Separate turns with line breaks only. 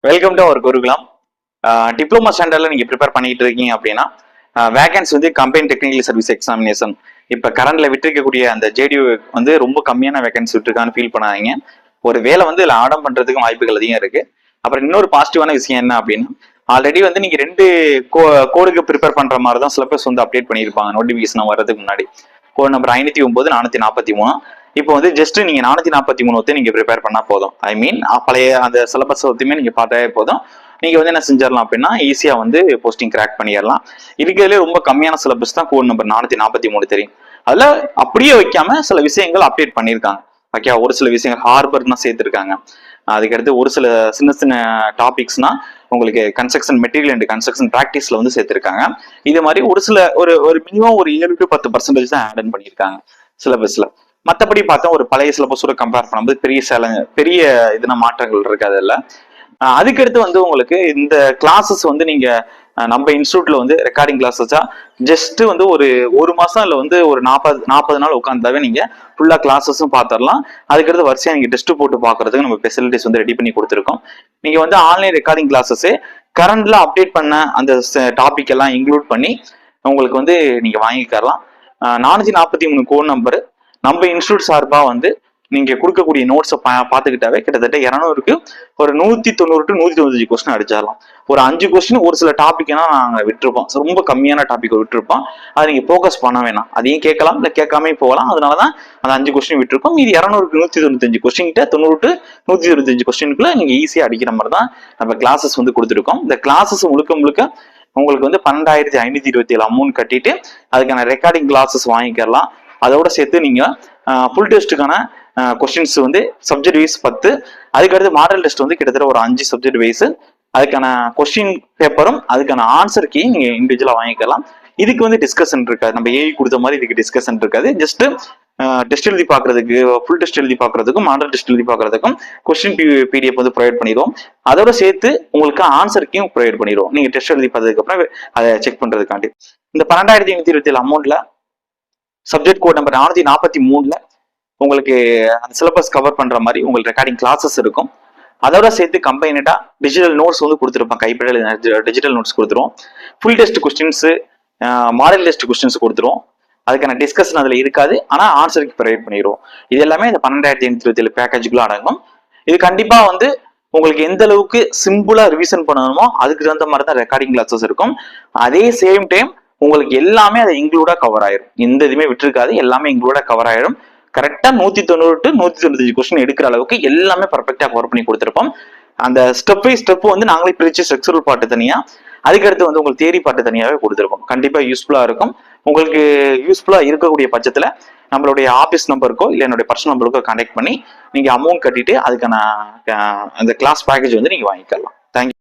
Welcome to our Gurukulam. Diploma ஸ்டாண்டர்ட்ல நீங்க prepare பண்ணிட்டு இருக்கீங்க அப்படின்னா வேகன்ஸ் வந்து கம்பெனி டெக்னிக்கல் சர்வீஸ் எக்ஸாமினேஷன் இப்ப கரண்ட்ல விட்டுருக்கக்கூடிய அந்த ஜேடியூ வந்து ரொம்ப கம்மியான வேகன்ஸ் விட்டுருக்கான்னு ஃபீல் பண்ணாதீங்க. ஒரு வேலை வந்து இதுல ஆடம் பண்றதுக்கு வாய்ப்புகள் அதிகம் இருக்கு. அப்புறம் இன்னொரு பாசிட்டிவான விஷயம் என்ன அப்படின்னா, ஆல்ரெடி வந்து நீங்க ரெண்டு கோடுக்கு ப்ரிப்பேர் பண்ற மாதிரி தான் சிலபஸ் வந்து அப்டேட் பண்ணியிருப்பாங்க நோட்டிபிகேஷன் வர்றதுக்கு முன்னாடி. Code number 509 443. இப்போ வந்து ஜஸ்ட் நீங்க 443 நீங்க ப்ரிப்பேர் பண்ணா போதும். ஐ மீன் பழைய அந்த சிலபஸ் ஒத்துமே நீங்க பார்த்தாவே போதும். நீங்க வந்து என்ன செஞ்சிடலாம் அப்படின்னா ஈஸியா வந்து போஸ்டிங் கிராக் பண்ணிடலாம். இருக்கிறதுலே ரொம்ப கம்மியான சிலபஸ் தான் கோட் நம்பர் 443 தெரியும். அதுல அப்படியே வைக்காம சில விஷயங்கள் அப்டேட் பண்ணியிருக்காங்க. ஓகே, ஒரு சில விஷயங்கள் ஹார்பர் தான் சேர்த்திருக்காங்க. அதுக்கடுத்து ஒரு சில சின்ன சின்ன டாபிக்ஸ்னா உங்களுக்கு கன்ஸ்ட்ரக்ஷன் மெட்டீரியல் அண்ட் கன்ஸ்ட்ரக்ஷன் பிராக்டிஸ்ல வந்து சேர்த்திருக்காங்க. இது மாதிரி ஒரு சில ஒரு மினிமம் ஒரு 7 to 10% தான் ஆட் பண்ணியிருக்காங்க சிலபஸ்ல. மற்றபடி பார்த்தா ஒரு பழைய சிலபஸோட கம்பேர் பண்ணும்போது பெரிய இதுனா மாற்றங்கள் இருக்கு அதுல. அதுக்கடுத்து வந்து உங்களுக்கு இந்த கிளாஸஸ் வந்து நீங்க நம்ம இன்ஸ்டியூட்ல வந்து ரெக்கார்டிங் கிளாஸஸா ஜஸ்ட் வந்து ஒரு மாசம் இல்ல வந்து ஒரு 40 நாள் உட்காந்தாவே நீங்க ஃபுல்லா கிளாஸஸும் பார்த்துடலாம். அதுக்கடுத்து வரிசையா நீங்க டெஸ்ட் போட்டு பாக்குறதுக்கு நம்ம ஃபெசிலிட்டிஸ் வந்து ரெடி பண்ணி கொடுத்துருக்கோம். நீங்க வந்து ஆன்லைன் ரெக்கார்டிங் கிளாஸஸ் கரண்ட்ல அப்டேட் பண்ண அந்த டாபிக் எல்லாம் இன்க்ளூட் பண்ணி உங்களுக்கு வந்து நீங்க வாங்கிக்கலாம். 443 கோட் நம்பர் நம்ம இன்ஸ்டியூட் சார்பா வந்து நீங்க கொடுக்கக்கூடிய நோட்ஸை பார்த்துக்கிட்டாவே கிட்டத்தட்ட 200க்கு ஒரு 190 to 195 கொஸ்டின் அடிச்சிடலாம். ஒரு 5 கொஸ்டின் ஒரு சில டாபிக் நாங்க விட்டுருப்போம், ரொம்ப கம்மியான டாபிக் விட்டுருப்போம். அதை நீங்க போக்கஸ் பண்ண வேணாம். அதையும் கேட்கலாம் இல்ல கேட்காம போகலாம். அதனாலதான் அந்த 5 கொஸ்டின் விட்டுருப்போம். மீதி 200க்கு 195 கொஸ்டின் கிட்ட 90 to 125 கொஸ்டினுக்குள்ள நீங்க ஈஸியா அடிக்கிற மாதிரி தான் நம்ம கிளாஸஸ் வந்து கொடுத்துருக்கோம். இந்த கிளாஸஸ் முழுக்க உங்களுக்கு வந்து 12,527 அமௌண்ட் கட்டிட்டு அதுக்கான ரெக்கார்டிங் கிளாஸஸ் வாங்கிக்கலாம். அதோட சேர்த்து நீங்க ஃபுல் டெஸ்ட்டுக்கான கொஸ்டின்ஸ் வந்து சப்ஜெக்ட் வைஸ் 10, அதுக்கடுத்து மாடல் டெஸ்ட் வந்து கிட்டத்தட்ட ஒரு 5 சப்ஜெக்ட் வைஸ், அதுக்கான கொஸ்டின் பேப்பரும் அதுக்கான ஆன்சர் கீ நீங்க இண்டிவிஜுவலா வாங்கிக்கலாம். இதுக்கு வந்து டிஸ்கஷன் இருக்காது. நம்ம ஏஐ கொடுத்த மாதிரி இதுக்கு டிஸ்கஷன் இருக்காது. ஜஸ்ட் டெஸ்ட் எழுதி பாக்குறதுக்கு, ஃபுல் டெஸ்ட் எழுதி பாக்குறதுக்கும் மாடல் டெஸ்ட் எழுதி பாக்குறதுக்கும் கொஸ்டின் பிடிஎஃப் வந்து ப்ரொவைட் பண்ணிடுவோம். அதோட சேர்த்து உங்களுக்கு ஆன்சர் கீயும் ப்ரொவைட் பண்ணிடுவோம். நீங்க டெஸ்ட் எழுதி பார்த்ததுக்கு அப்புறம் அதை செக் பண்றதுக்காண்டி இந்த 12,527 அமௌண்ட்ல சப்ஜெக்ட் கோட் நம்பர் 443 உங்களுக்கு அந்த சிலபஸ் கவர் பண்ற மாதிரி உங்களுக்கு ரெக்கார்டிங் கிளாஸஸ் இருக்கும். அதோட சேர்த்து கம்பைனடா டிஜிட்டல் நோட்ஸ் வந்து கொடுத்துருப்போம். கைப்பேடில் டிஜிட்டல் நோட்ஸ் கொடுத்துருவோம். Full test questions, model test questions கொடுத்துருவோம். அதுக்கான டிஸ்கஷன் அதுல இருக்காது, ஆனா ஆன்சருக்கு ப்ரொவைட் பண்ணிடுவோம். இது எல்லாமே இந்த 12,527 பேக்கேஜுக்குள்ள அடங்கும். இது கண்டிப்பா வந்து உங்களுக்கு எந்த அளவுக்கு சிம்பிளா ரிவிஷன் பண்ணணுமோ அதுக்கு தகுந்த மாதிரி தான் ரெக்கார்டிங் கிளாஸஸ் இருக்கும். அதே சேம் டைம் உங்களுக்கு எல்லாமே அதை இன்க்ளூடா கவர் ஆயிரும். எந்த இதுவுமே விட்டுருக்காது, எல்லாமே இன்க்ளூடா கவர் ஆயிரும். கரெக்டா 190 to 195 கொஸ்டின் எடுக்கிற அளவுக்கு எல்லாமே பர்ஃபெக்டா கவர் பண்ணி கொடுத்துருப்போம். அந்த ஸ்டெப் பை ஸ்டெப் வந்து நாங்களே பிரிச்சு ஸ்ட்ரக்சரல் பாட்டு தனியா, அதுக்கடுத்து வந்து உங்களுக்கு தியரி பாட்டு தனியாவே கொடுத்துருப்போம். கண்டிப்பா யூஸ்ஃபுல்லா இருக்கும். உங்களுக்கு யூஸ்ஃபுல்லா இருக்கக்கூடிய பட்சத்துல நம்மளுடைய ஆபீஸ் நம்பருக்கோ இல்ல என்னுடைய பர்சனல் நம்பருக்கோ கான்டாக்ட் பண்ணி நீங்க அமௌண்ட் கட்டிட்டு அதுக்கான அந்த கிளாஸ் பேக்கேஜ் வந்து நீங்க வாங்கிக்கலாம். தேங்க்யூ.